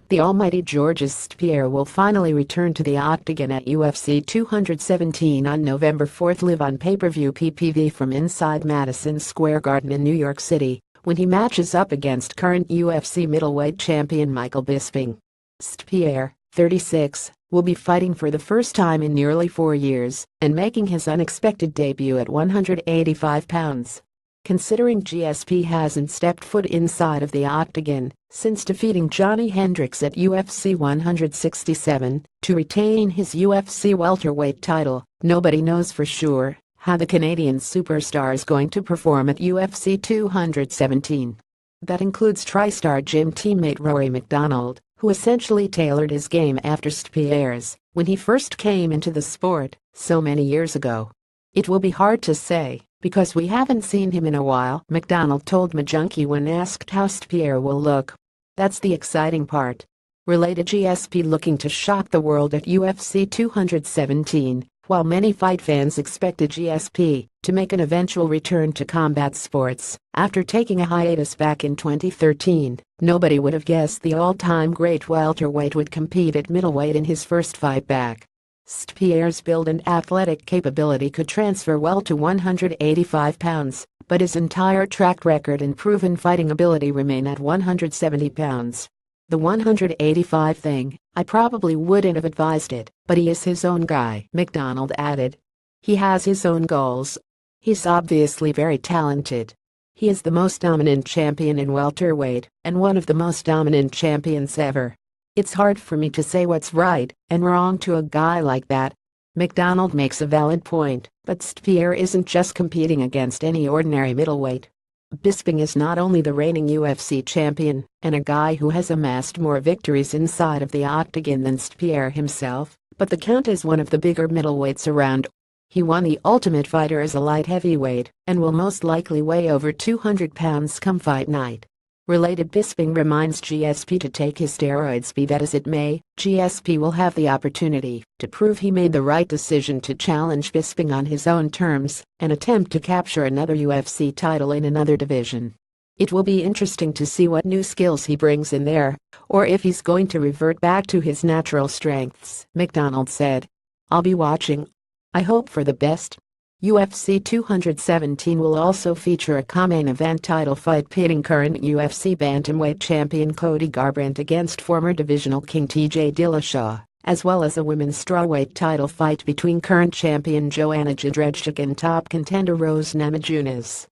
The almighty Georges StPierre will finally return to the Octagon at UFC 217 on November 4th, live on pay-per-view PPV from inside Madison Square Garden in New York City, when he matches up against current UFC middleweight champion Michael Bisping. StPierre, 36, will be fighting for the first time in nearly 4 years and making his unexpected debut at 185 pounds. Considering GSP hasn't stepped foot inside of the Octagon since defeating Johnny Hendricks at UFC 167 to retain his UFC welterweight title, nobody knows for sure how the Canadian superstar is going to perform at UFC 217. That includes TriStar gym teammate Rory Macdonald, who essentially tailored his game after StPierre's when he first came into the sport so many years ago. "It will be hard to say, because we haven't seen him in a while," Macdonald told McJunkie when asked how StPierre will look. "That's the exciting part." Related: GSP looking to shock the world at UFC 217. While many fight fans expected GSP to make an eventual return to combat sports after taking a hiatus back in 2013, nobody would have guessed the all-time great welterweight would compete at middleweight in his first fight back. StPierre's build and athletic capability could transfer well to 185 pounds, but his entire track record and proven fighting ability remain at 170 pounds. "The 185 thing, I probably wouldn't have advised it, but he is his own guy," Macdonald added. "He has his own goals. He's obviously very talented. He is the most dominant champion in welterweight and one of the most dominant champions ever. It's hard for me to say what's right and wrong to a guy like that." Macdonald makes a valid point, but StPierre isn't just competing against any ordinary middleweight. Bisping is not only the reigning UFC champion and a guy who has amassed more victories inside of the Octagon than StPierre himself, but the Count is one of the bigger middleweights around. He won the Ultimate Fighter as a light heavyweight and will most likely weigh over 200 pounds come fight night. Related: Bisping reminds GSP to take his steroids. Be that as it may, GSP will have the opportunity to prove he made the right decision to challenge Bisping on his own terms and attempt to capture another UFC title in another division. "It will be interesting to see what new skills he brings in there, or if he's going to revert back to his natural strengths," Macdonald said. "I'll be watching. I hope for the best." UFC 217 will also feature a co-main event title fight pitting current UFC bantamweight champion Cody Garbrandt against former divisional king TJ Dillashaw, as well as a women's strawweight title fight between current champion Joanna Jędrzejczyk and top contender Rose Namajunas.